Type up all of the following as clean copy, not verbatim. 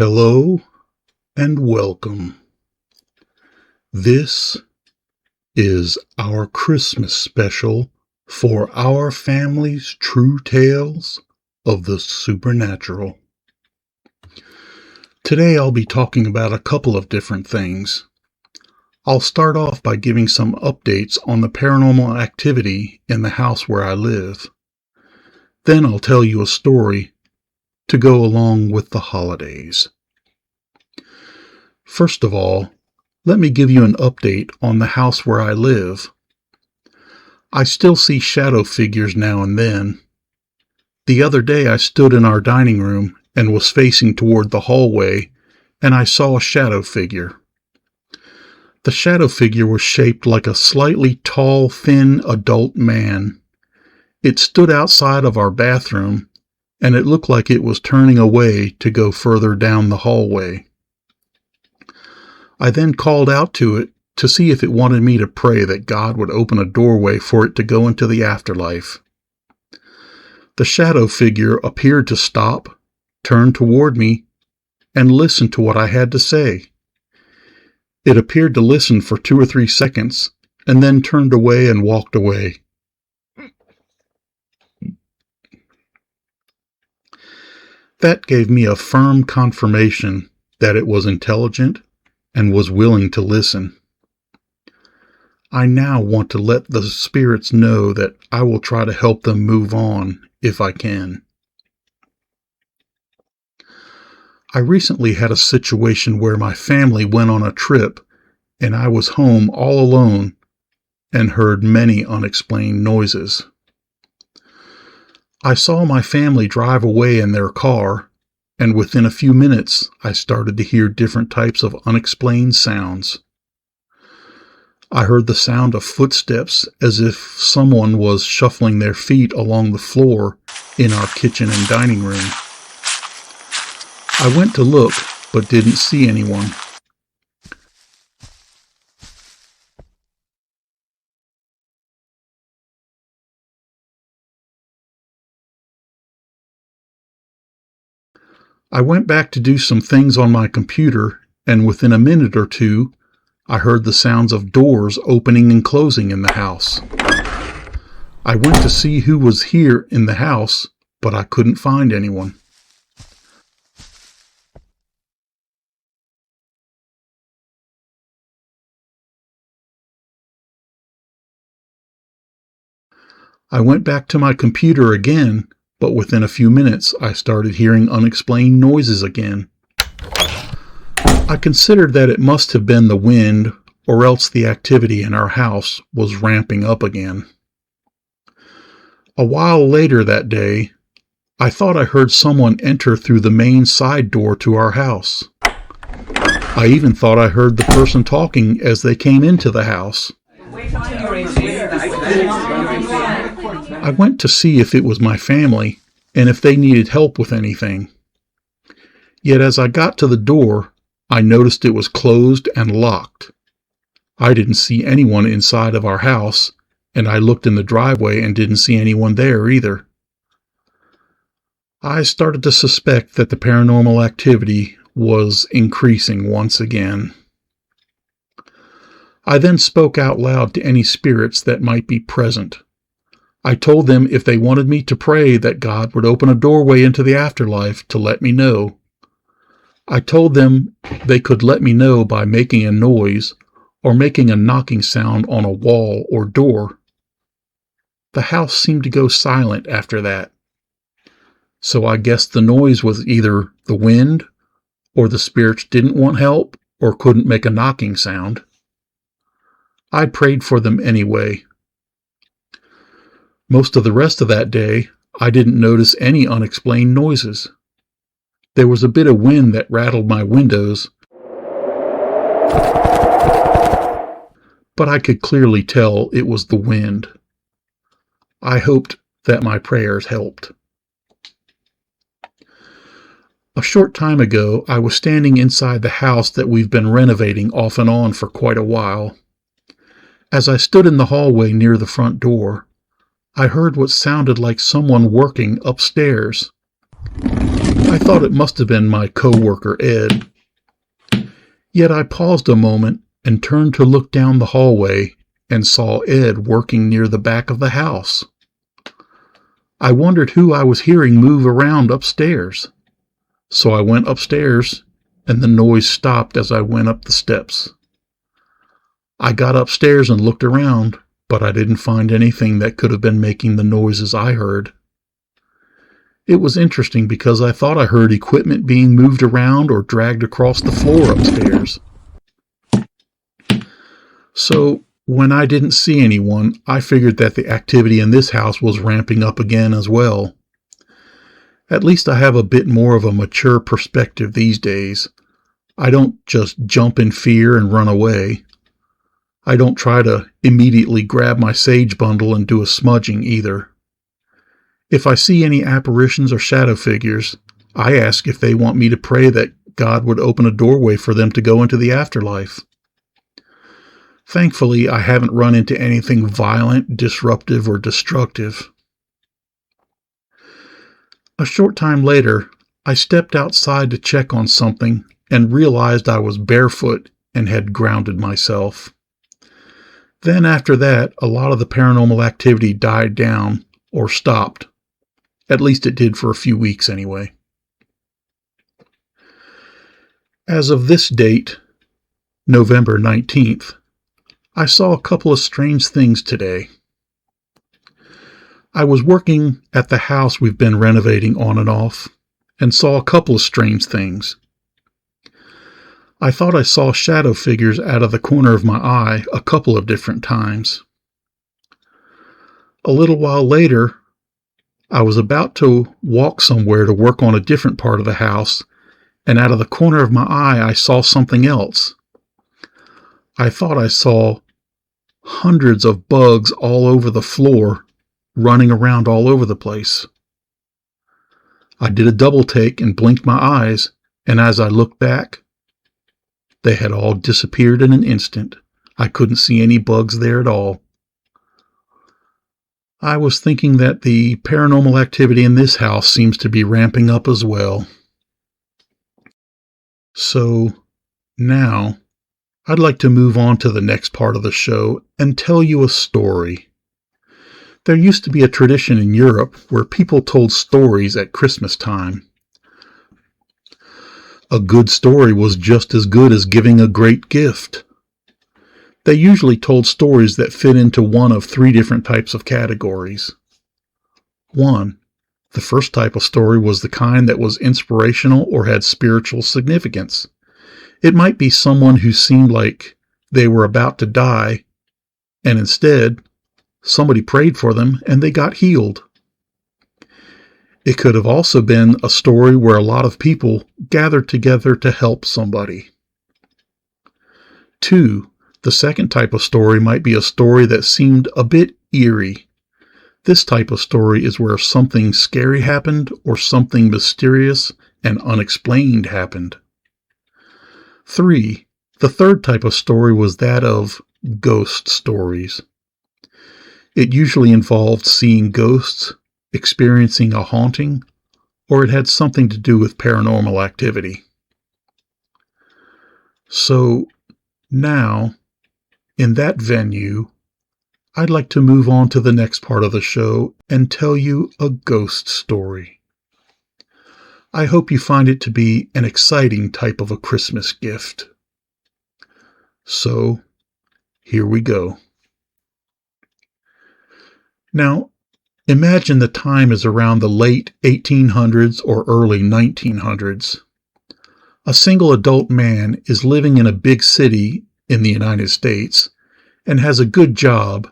Hello and welcome. This is our Christmas special for our family's true tales of the supernatural. Today I'll be talking about a couple of different things. I'll start off by giving some updates on the paranormal activity in the house where I live. Then I'll tell you a story to go along with the holidays. First of all, let me give you an update on the house where I live. I still see shadow figures now and then. The other day I stood in our dining room and was facing toward the hallway, and I saw a shadow figure. The shadow figure was shaped like a slightly tall, thin adult man. It stood outside of our bathroom, and it looked like it was turning away to go further down the hallway. I then called out to it to see if it wanted me to pray that God would open a doorway for it to go into the afterlife. The shadow figure appeared to stop, turn toward me, and listen to what I had to say. It appeared to listen for 2 or 3 seconds, and then turned away and walked away. That gave me a firm confirmation that it was intelligent and was willing to listen. I now want to let the spirits know that I will try to help them move on if I can. I recently had a situation where my family went on a trip and I was home all alone and heard many unexplained noises. I saw my family drive away in their car, and within a few minutes I started to hear different types of unexplained sounds. I heard the sound of footsteps as if someone was shuffling their feet along the floor in our kitchen and dining room. I went to look, but didn't see anyone. I went back to do some things on my computer, and within a minute or two, I heard the sounds of doors opening and closing in the house. I went to see who was here in the house, but I couldn't find anyone. I went back to my computer again, but within a few minutes I started hearing unexplained noises again. I considered that it must have been the wind, or else the activity in our house was ramping up again. A while later that day, I thought I heard someone enter through the main side door to our house. I even thought I heard the person talking as they came into the house. I went to see if it was my family and if they needed help with anything. Yet as I got to the door, I noticed it was closed and locked. I didn't see anyone inside of our house, and I looked in the driveway and didn't see anyone there either. I started to suspect that the paranormal activity was increasing once again. I then spoke out loud to any spirits that might be present. I told them if they wanted me to pray that God would open a doorway into the afterlife to let me know. I told them they could let me know by making a noise or making a knocking sound on a wall or door. The house seemed to go silent after that. So I guess the noise was either the wind, or the spirits didn't want help or couldn't make a knocking sound. I prayed for them anyway. Most of the rest of that day, I didn't notice any unexplained noises. There was a bit of wind that rattled my windows, but I could clearly tell it was the wind. I hoped that my prayers helped. A short time ago, I was standing inside the house that we've been renovating off and on for quite a while. As I stood in the hallway near the front door, I heard what sounded like someone working upstairs. I thought it must have been my coworker Ed. Yet I paused a moment and turned to look down the hallway and saw Ed working near the back of the house. I wondered who I was hearing move around upstairs. So I went upstairs, and the noise stopped as I went up the steps. I got upstairs and looked around, but I didn't find anything that could have been making the noises I heard. It was interesting because I thought I heard equipment being moved around or dragged across the floor upstairs. So, when I didn't see anyone, I figured that the activity in this house was ramping up again as well. At least I have a bit more of a mature perspective these days. I don't just jump in fear and run away. I don't try to immediately grab my sage bundle and do a smudging either. If I see any apparitions or shadow figures, I ask if they want me to pray that God would open a doorway for them to go into the afterlife. Thankfully, I haven't run into anything violent, disruptive, or destructive. A short time later, I stepped outside to check on something and realized I was barefoot and had grounded myself. Then after that, a lot of the paranormal activity died down or stopped. At least it did for a few weeks anyway. As of this date, November 19th, I saw a couple of strange things today. I was working at the house we've been renovating on and off, and saw a couple of strange things. I thought I saw shadow figures out of the corner of my eye a couple of different times. A little while later, I was about to walk somewhere to work on a different part of the house, and out of the corner of my eye I saw something else. I thought I saw hundreds of bugs all over the floor, running around all over the place. I did a double take and blinked my eyes, and as I looked back, they had all disappeared in an instant. I couldn't see any bugs there at all. I was thinking that the paranormal activity in this house seems to be ramping up as well. So, now, I'd like to move on to the next part of the show and tell you a story. There used to be a tradition in Europe where people told stories at Christmas time. A good story was just as good as giving a great gift. They usually told stories that fit into one of three different types of categories. 1. The first type of story was the kind that was inspirational or had spiritual significance. It might be someone who seemed like they were about to die, and instead, somebody prayed for them and they got healed. It could have also been a story where a lot of people gathered together to help somebody. 2. The second type of story might be a story that seemed a bit eerie. This type of story is where something scary happened or something mysterious and unexplained happened. 3. The third type of story was that of ghost stories. It usually involved seeing ghosts, experiencing a haunting, or it had something to do with paranormal activity. So, now, in that venue, I'd like to move on to the next part of the show and tell you a ghost story. I hope you find it to be an exciting type of a Christmas gift. So, here we go. Now, imagine the time is around the late 1800s or early 1900s. A single adult man is living in a big city in the United States and has a good job,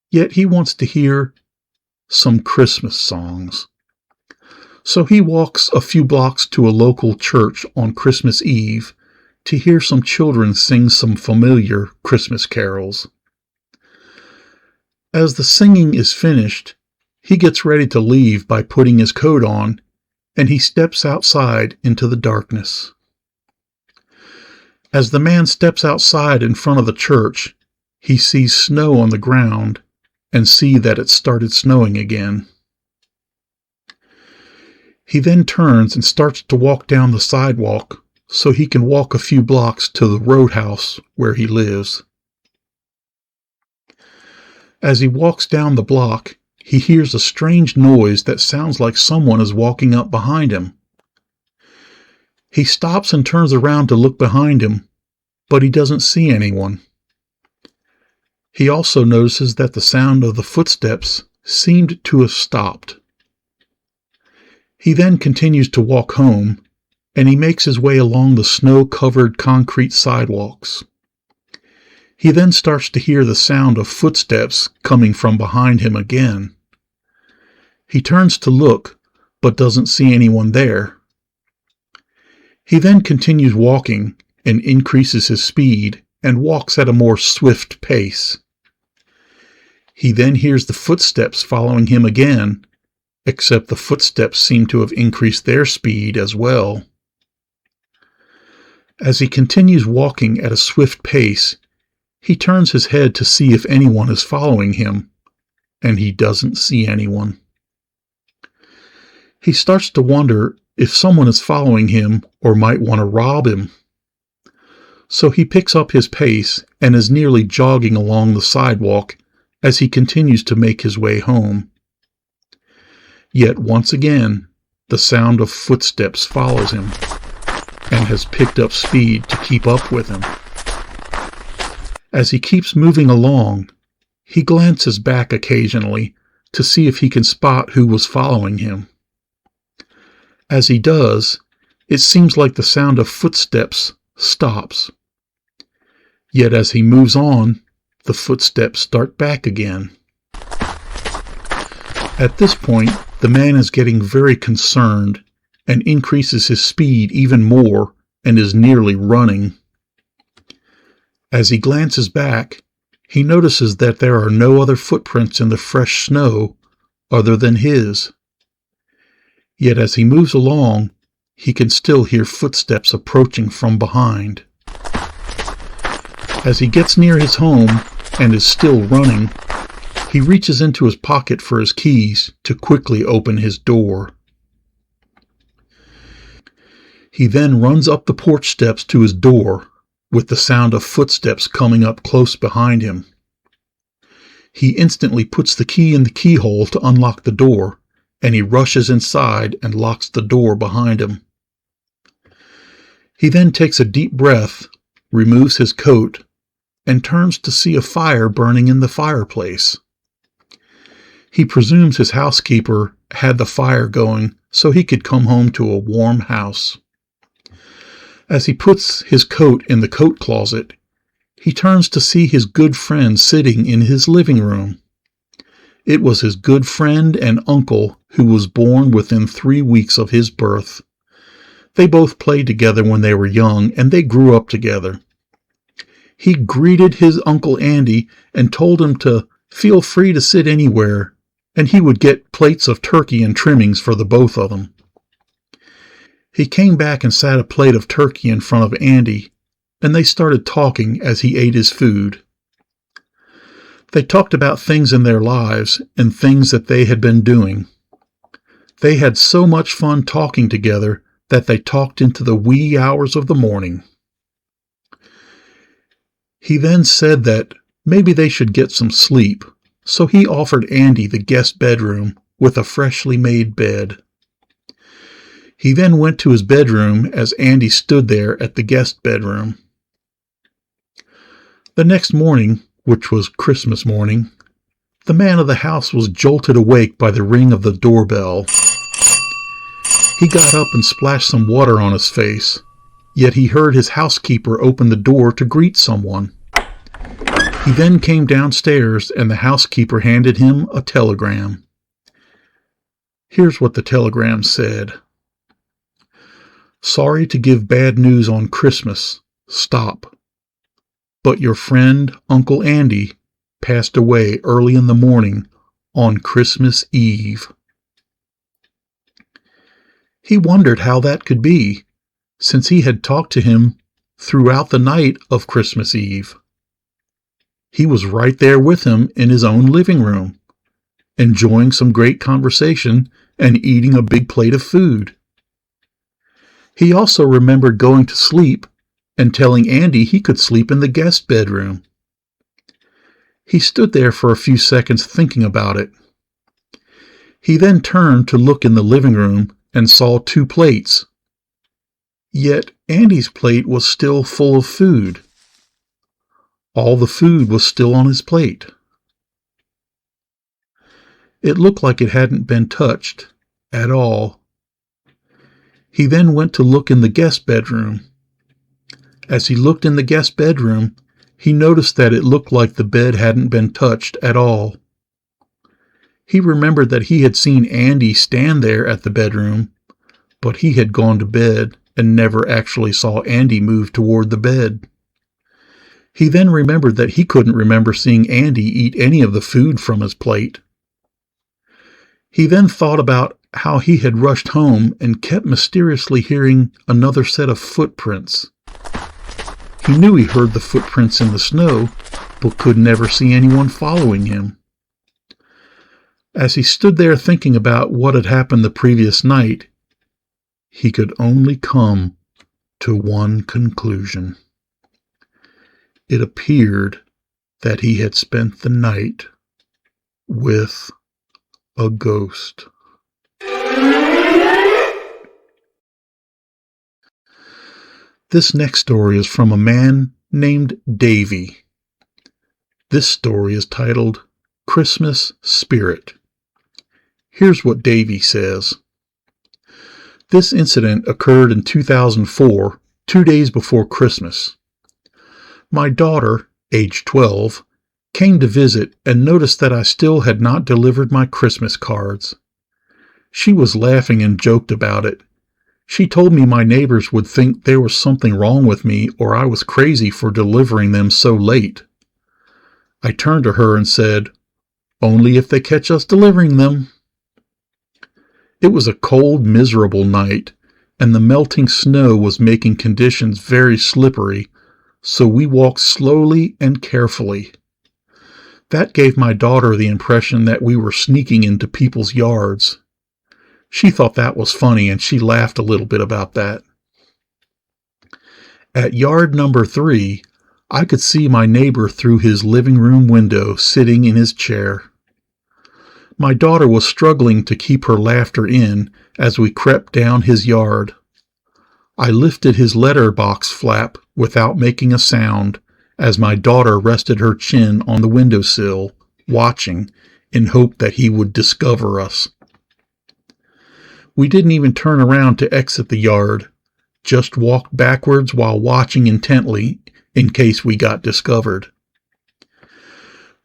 yet he wants to hear some Christmas songs. So he walks a few blocks to a local church on Christmas Eve to hear some children sing some familiar Christmas carols. As the singing is finished, he gets ready to leave by putting his coat on, and he steps outside into the darkness. As the man steps outside in front of the church, he sees snow on the ground and sees that it started snowing again. He then turns and starts to walk down the sidewalk so he can walk a few blocks to the roadhouse where he lives. As he walks down the block, he hears a strange noise that sounds like someone is walking up behind him. He stops and turns around to look behind him, but he doesn't see anyone. He also notices that the sound of the footsteps seemed to have stopped. He then continues to walk home, and he makes his way along the snow-covered concrete sidewalks. He then starts to hear the sound of footsteps coming from behind him again. He turns to look, but doesn't see anyone there. He then continues walking and increases his speed and walks at a more swift pace. He then hears the footsteps following him again, except the footsteps seem to have increased their speed as well. As he continues walking at a swift pace, he turns his head to see if anyone is following him, and he doesn't see anyone. He starts to wonder if someone is following him or might want to rob him. So he picks up his pace and is nearly jogging along the sidewalk as he continues to make his way home. Yet once again, the sound of footsteps follows him and has picked up speed to keep up with him. As he keeps moving along, he glances back occasionally to see if he can spot who was following him. As he does, it seems like the sound of footsteps stops. Yet as he moves on, the footsteps start back again. At this point, the man is getting very concerned and increases his speed even more and is nearly running. As he glances back, he notices that there are no other footprints in the fresh snow other than his. Yet as he moves along, he can still hear footsteps approaching from behind. As he gets near his home and is still running, he reaches into his pocket for his keys to quickly open his door. He then runs up the porch steps to his door, with the sound of footsteps coming up close behind him. He instantly puts the key in the keyhole to unlock the door, and he rushes inside and locks the door behind him. He then takes a deep breath, removes his coat, and turns to see a fire burning in the fireplace. He presumes his housekeeper had the fire going so he could come home to a warm house. As he puts his coat in the coat closet, he turns to see his good friend sitting in his living room. It was his good friend and uncle who was born within 3 weeks of his birth. They both played together when they were young, and they grew up together. He greeted his Uncle Andy and told him to feel free to sit anywhere, and he would get plates of turkey and trimmings for the both of them. He came back and sat a plate of turkey in front of Andy, and they started talking as he ate his food. They talked about things in their lives and things that they had been doing. They had so much fun talking together that they talked into the wee hours of the morning. He then said that maybe they should get some sleep, so he offered Andy the guest bedroom with a freshly made bed. He then went to his bedroom as Andy stood there at the guest bedroom. The next morning, which was Christmas morning, the man of the house was jolted awake by the ring of the doorbell. He got up and splashed some water on his face, yet he heard his housekeeper open the door to greet someone. He then came downstairs and the housekeeper handed him a telegram. Here's what the telegram said. Sorry to give bad news on Christmas. Stop. But your friend, Uncle Andy, passed away early in the morning on Christmas Eve. He wondered how that could be, since he had talked to him throughout the night of Christmas Eve. He was right there with him in his own living room, enjoying some great conversation and eating a big plate of food. He also remembered going to sleep and telling Andy he could sleep in the guest bedroom. He stood there for a few seconds thinking about it. He then turned to look in the living room and saw 2 plates. Yet Andy's plate was still full of food. All the food was still on his plate. It looked like it hadn't been touched at all. He then went to look in the guest bedroom. As he looked in the guest bedroom, he noticed that it looked like the bed hadn't been touched at all. He remembered that he had seen Andy stand there at the bedroom, but he had gone to bed and never actually saw Andy move toward the bed. He then remembered that he couldn't remember seeing Andy eat any of the food from his plate. He then thought about how he had rushed home and kept mysteriously hearing another set of footprints. He knew he heard the footprints in the snow, but could never see anyone following him. As he stood there thinking about what had happened the previous night, he could only come to one conclusion. It appeared that he had spent the night with a ghost. This next story is from a man named Davy. This story is titled Christmas Spirit. Here's what Davy says. This incident occurred in 2004, 2 days before Christmas. My daughter, age 12, came to visit and noticed that I still had not delivered my Christmas cards. She was laughing and joked about it. She told me my neighbors would think there was something wrong with me or I was crazy for delivering them so late. I turned to her and said, "Only if they catch us delivering them." It was a cold, miserable night, and the melting snow was making conditions very slippery, so we walked slowly and carefully. That gave my daughter the impression that we were sneaking into people's yards. She thought that was funny, and she laughed a little bit about that. At yard number 3, I could see my neighbor through his living room window sitting in his chair. My daughter was struggling to keep her laughter in as we crept down his yard. I lifted his letterbox flap without making a sound as my daughter rested her chin on the windowsill, watching, in hope that he would discover us. We didn't even turn around to exit the yard, just walked backwards while watching intently in case we got discovered.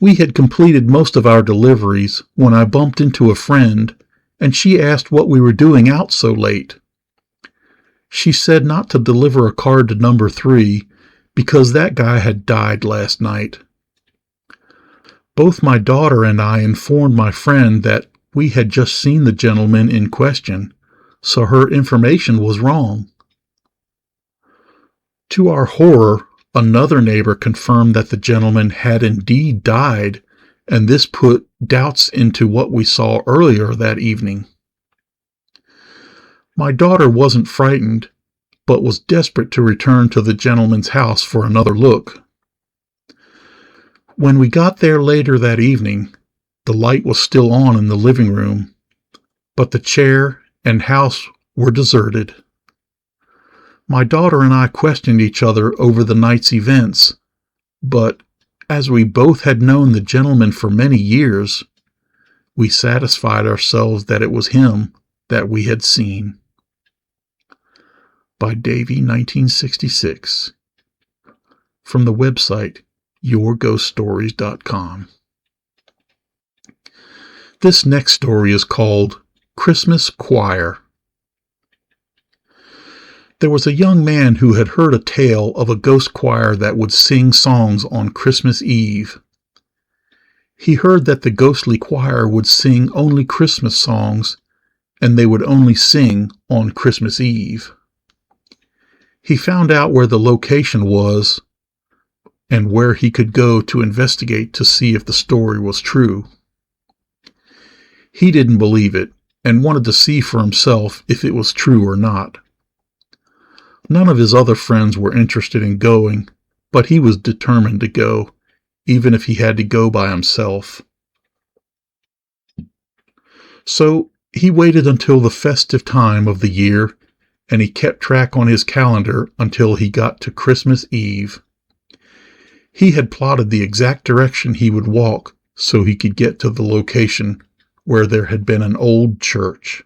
We had completed most of our deliveries when I bumped into a friend, and she asked what we were doing out so late. She said not to deliver a card to number 3 because that guy had died last night. Both my daughter and I informed my friend that we had just seen the gentleman in question, so her information was wrong. To our horror, another neighbor confirmed that the gentleman had indeed died, and this put doubts into what we saw earlier that evening. My daughter wasn't frightened, but was desperate to return to the gentleman's house for another look. When we got there later that evening, the light was still on in the living room, but the chair and house were deserted. My daughter and I questioned each other over the night's events, but as we both had known the gentleman for many years, we satisfied ourselves that it was him that we had seen. By Davy, 1966. From the website yourghoststories.com. This next story is called Christmas Choir. There was a young man who had heard a tale of a ghost choir that would sing songs on Christmas Eve. He heard that the ghostly choir would sing only Christmas songs, and they would only sing on Christmas Eve. He found out where the location was and where he could go to investigate to see if the story was true. He didn't believe it and wanted to see for himself if it was true or not. None of his other friends were interested in going, but he was determined to go, even if he had to go by himself. So he waited until the festive time of the year, and he kept track on his calendar until he got to Christmas Eve. He had plotted the exact direction he would walk so he could get to the location where there had been an old church.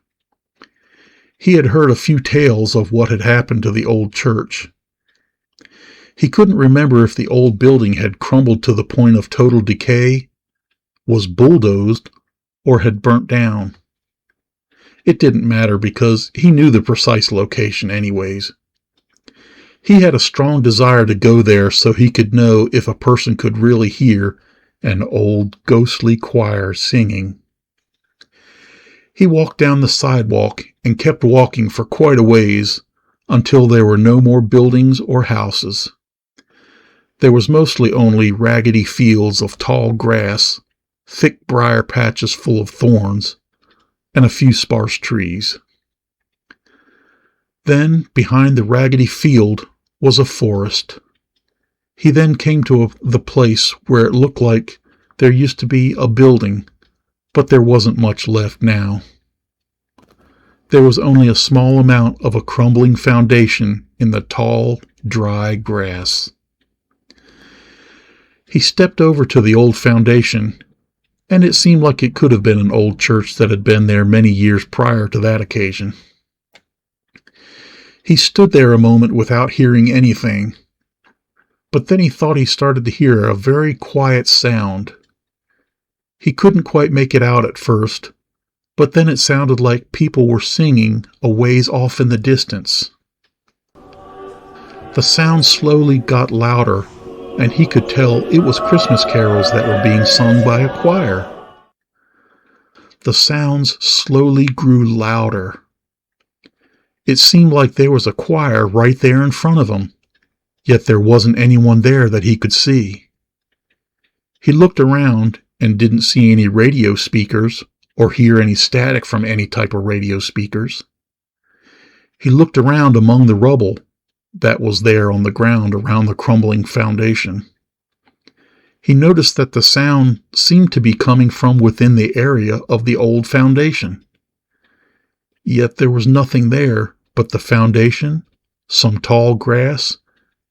He had heard a few tales of what had happened to the old church. He couldn't remember if the old building had crumbled to the point of total decay, was bulldozed, or had burnt down. It didn't matter because he knew the precise location anyways. He had a strong desire to go there so he could know if a person could really hear an old ghostly choir singing. He walked down the sidewalk and kept walking for quite a ways until there were no more buildings or houses. There was mostly only raggedy fields of tall grass, thick briar patches full of thorns, and a few sparse trees. Then, behind the raggedy field, was a forest. He then came to the place where it looked like there used to be a building, but there wasn't much left now. There was only a small amount of a crumbling foundation in the tall, dry grass. He stepped over to the old foundation, and it seemed like it could have been an old church that had been there many years prior to that occasion. He stood there a moment without hearing anything, but then he thought he started to hear a very quiet sound. He couldn't quite make it out at first, but then it sounded like people were singing a ways off in the distance. The sound slowly got louder, and he could tell it was Christmas carols that were being sung by a choir. The sounds slowly grew louder. It seemed like there was a choir right there in front of him, yet there wasn't anyone there that he could see. He looked around and didn't see any radio speakers or hear any static from any type of radio speakers. He looked around among the rubble that was there on the ground around the crumbling foundation. He noticed that the sound seemed to be coming from within the area of the old foundation. Yet there was nothing there but the foundation, some tall grass,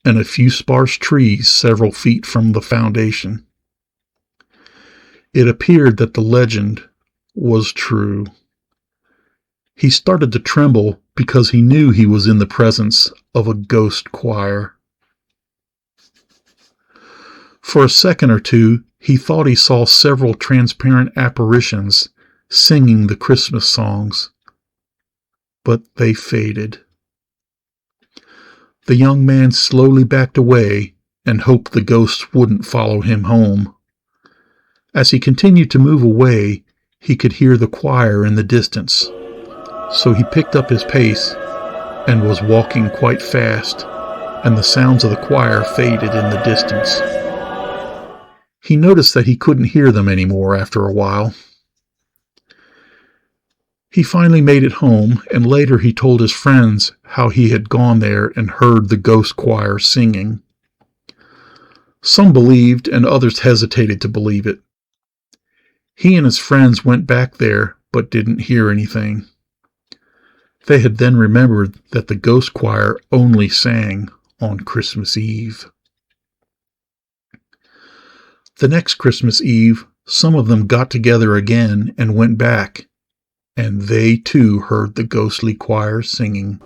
and a few sparse trees several feet from the foundation. It appeared that the legend was true. He started to tremble because he knew he was in the presence of a ghost choir. For a second or two, he thought he saw several transparent apparitions singing the Christmas songs, but they faded. The young man slowly backed away and hoped the ghosts wouldn't follow him home. As he continued to move away, he could hear the choir in the distance, so he picked up his pace and was walking quite fast, and the sounds of the choir faded in the distance. He noticed that he couldn't hear them anymore after a while. He finally made it home, and later he told his friends how he had gone there and heard the ghost choir singing. Some believed, and others hesitated to believe it. He and his friends went back there, but didn't hear anything. They had then remembered that the ghost choir only sang on Christmas Eve. The next Christmas Eve, some of them got together again and went back, and they too heard the ghostly choir singing.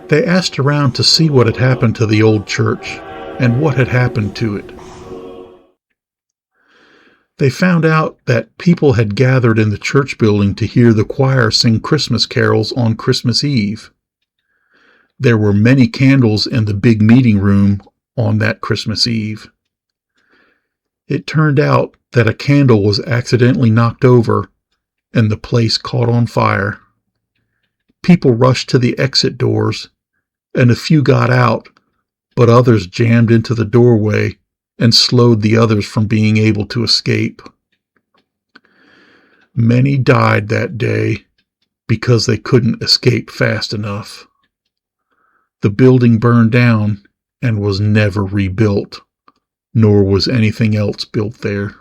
They asked around to see what had happened to the old church and what had happened to it. They found out that people had gathered in the church building to hear the choir sing Christmas carols on Christmas Eve. There were many candles in the big meeting room on that Christmas Eve. It turned out that a candle was accidentally knocked over and the place caught on fire. People rushed to the exit doors, and a few got out, but others jammed into the doorway and slowed the others from being able to escape. Many died that day because they couldn't escape fast enough. The building burned down and was never rebuilt, nor was anything else built there.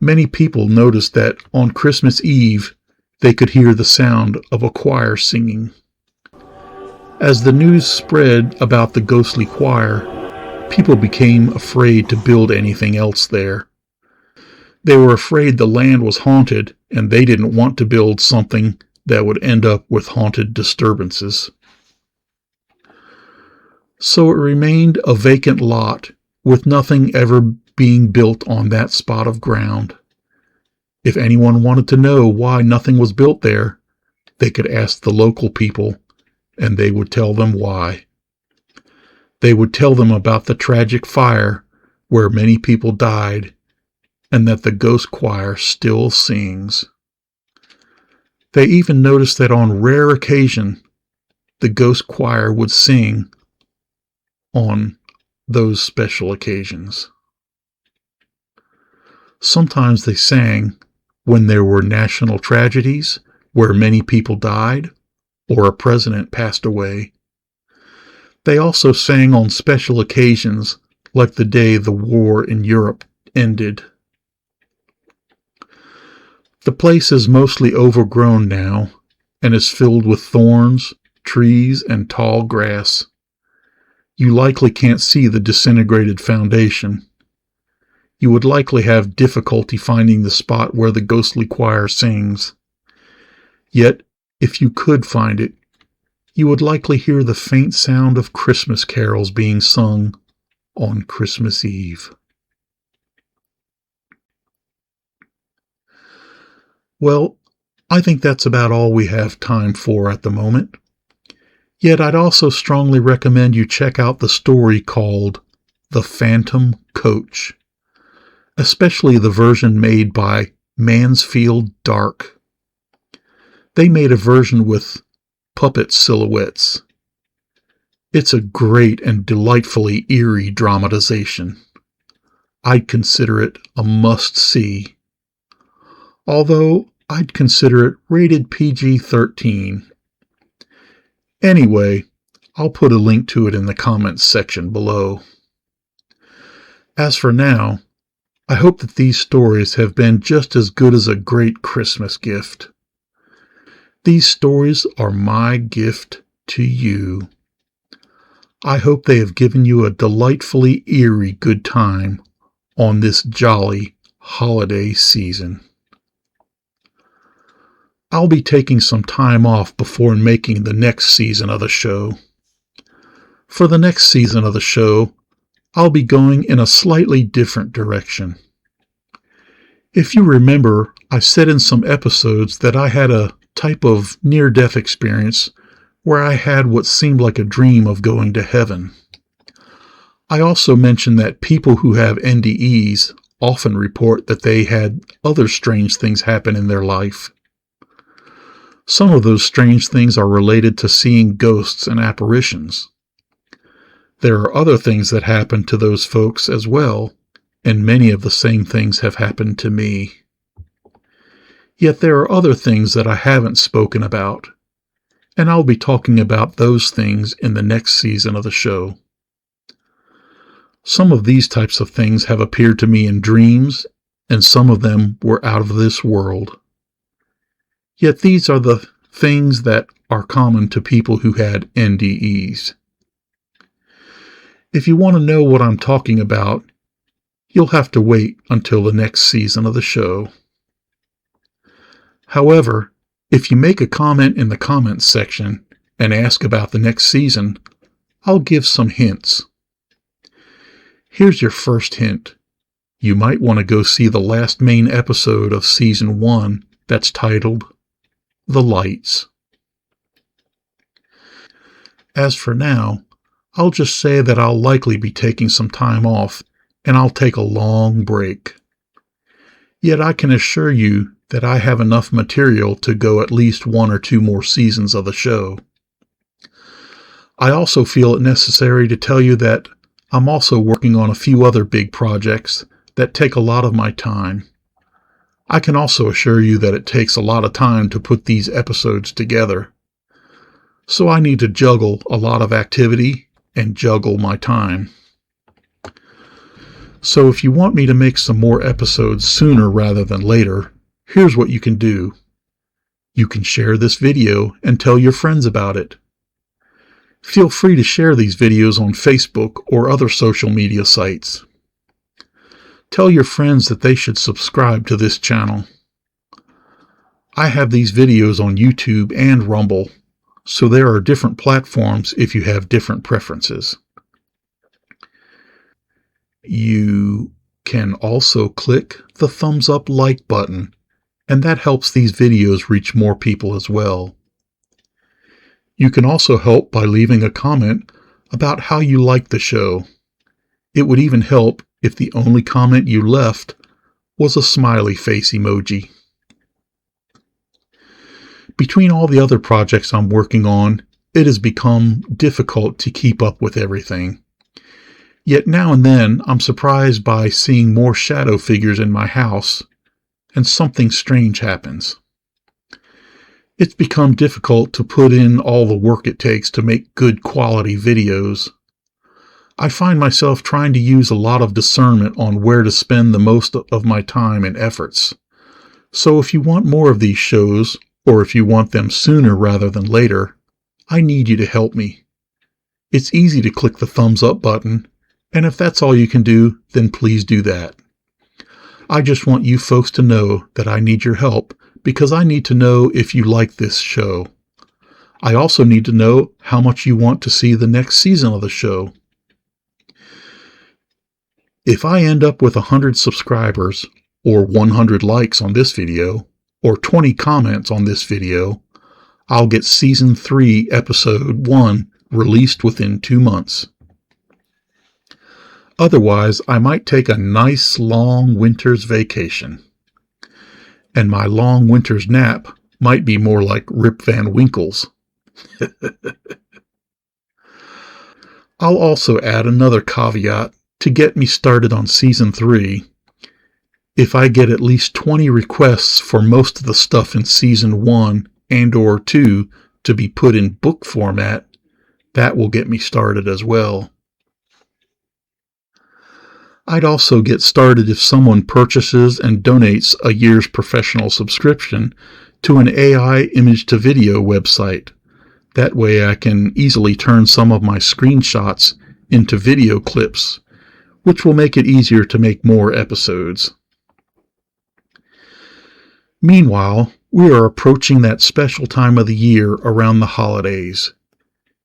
Many people noticed that on Christmas Eve they could hear the sound of a choir singing. As the news spread about the ghostly choir, people became afraid to build anything else there. They were afraid the land was haunted, and they didn't want to build something that would end up with haunted disturbances. So it remained a vacant lot, with nothing ever being built on that spot of ground. If anyone wanted to know why nothing was built there, they could ask the local people, and they would tell them why. They would tell them about the tragic fire where many people died, and that the ghost choir still sings. They even noticed that on rare occasion, the ghost choir would sing on those special occasions. Sometimes they sang when there were national tragedies where many people died or a president passed away. They also sang on special occasions like the day the war in Europe ended. The place is mostly overgrown now and is filled with thorns, trees, and tall grass. You likely can't see the disintegrated foundation. You would likely have difficulty finding the spot where the ghostly choir sings. Yet, if you could find it, you would likely hear the faint sound of Christmas carols being sung on Christmas Eve. Well, I think that's about all we have time for at the moment. Yet I'd also strongly recommend you check out the story called The Phantom Coach, especially the version made by Mansfield Dark. They made a version with puppet silhouettes. It's a great and delightfully eerie dramatization. I'd consider it a must-see. Although I'd consider it rated PG-13. Anyway, I'll put a link to it in the comments section below. As for now, I hope that these stories have been just as good as a great Christmas gift. These stories are my gift to you. I hope they have given you a delightfully eerie good time on this jolly holiday season. I'll be taking some time off before making the next season of the show. For the next season of the show, I'll be going in a slightly different direction. If you remember, I said in some episodes that I had a type of near-death experience where I had what seemed like a dream of going to heaven. I also mentioned that people who have NDEs often report that they had other strange things happen in their life. Some of those strange things are related to seeing ghosts and apparitions. There are other things that happen to those folks as well, and many of the same things have happened to me. Yet there are other things that I haven't spoken about, and I'll be talking about those things in the next season of the show. Some of these types of things have appeared to me in dreams, and some of them were out of this world. Yet these are the things that are common to people who had NDEs. If you want to know what I'm talking about, you'll have to wait until the next season of the show. However, if you make a comment in the comments section and ask about the next season, I'll give some hints. Here's your first hint. You might want to go see the last main episode of Season 1 that's titled The Lights. As for now, I'll just say that I'll likely be taking some time off, and I'll take a long break. Yet I can assure you that I have enough material to go at least 1 or 2 more seasons of the show. I also feel it necessary to tell you that I'm also working on a few other big projects that take a lot of my time. I can also assure you that it takes a lot of time to put these episodes together. So I need to juggle a lot of activity and juggle my time. So if you want me to make some more episodes sooner rather than later, here's what you can do. You can share this video and tell your friends about it. Feel free to share these videos on Facebook or other social media sites. Tell your friends that they should subscribe to this channel. I have these videos on YouTube and Rumble, so there are different platforms if you have different preferences. You can also click the thumbs up like button, and that helps these videos reach more people as well. You can also help by leaving a comment about how you like the show. It would even help if the only comment you left was a smiley face emoji. Between all the other projects I'm working on, it has become difficult to keep up with everything. Yet now and then I'm surprised by seeing more shadow figures in my house, and something strange happens. It's become difficult to put in all the work it takes to make good quality videos. I find myself trying to use a lot of discernment on where to spend the most of my time and efforts. So if you want more of these shows, or if you want them sooner rather than later, I need you to help me. It's easy to click the thumbs up button, and if that's all you can do, then please do that. I just want you folks to know that I need your help because I need to know if you like this show. I also need to know how much you want to see the next season of the show. If I end up with 100 subscribers, or 100 likes on this video, or 20 comments on this video, I'll get Season 3, Episode 1 released within 2 months. Otherwise, I might take a nice long winter's vacation. And my long winter's nap might be more like Rip Van Winkle's. I'll also add another caveat to get me started on Season 3. If I get at least 20 requests for most of the stuff in Season 1 and or 2 to be put in book format, that will get me started as well. I'd also get started if someone purchases and donates a year's professional subscription to an AI image-to-video website. That way I can easily turn some of my screenshots into video clips, which will make it easier to make more episodes. Meanwhile, we are approaching that special time of the year around the holidays.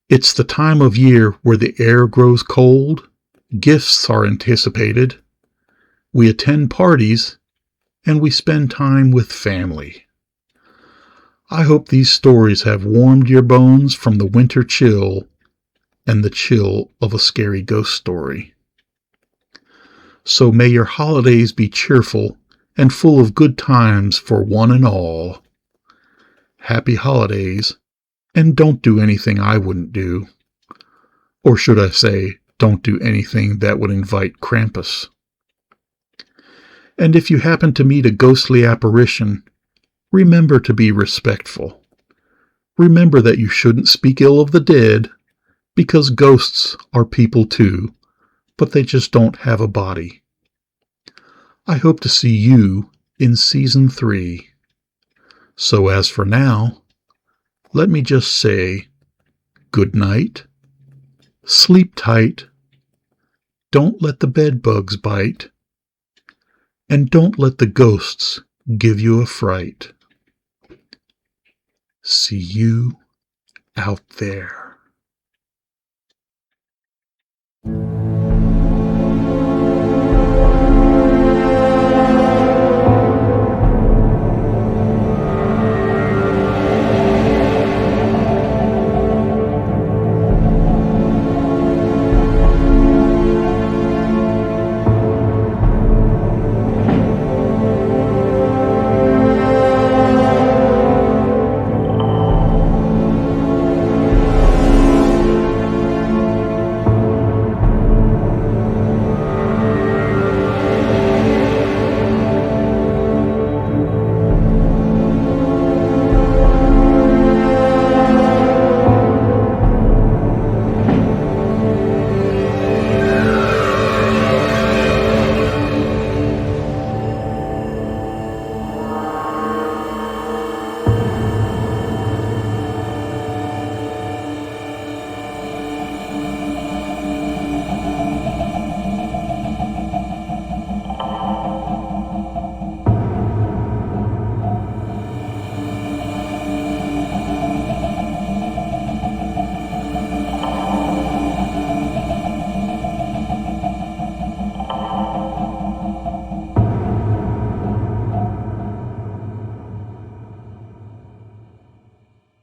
It's the time of year where the air grows cold, gifts are anticipated, we attend parties, and we spend time with family. I hope these stories have warmed your bones from the winter chill and the chill of a scary ghost story. So may your holidays be cheerful and full of good times for one and all. Happy holidays, and don't do anything I wouldn't do. Or should I say, don't do anything that would invite Krampus. And if you happen to meet a ghostly apparition, remember to be respectful. Remember that you shouldn't speak ill of the dead, because ghosts are people too, but they just don't have a body. I hope to see you in Season 3. So as for now, let me just say, good night, sleep tight, don't let the bed bugs bite, and don't let the ghosts give you a fright. See you out there.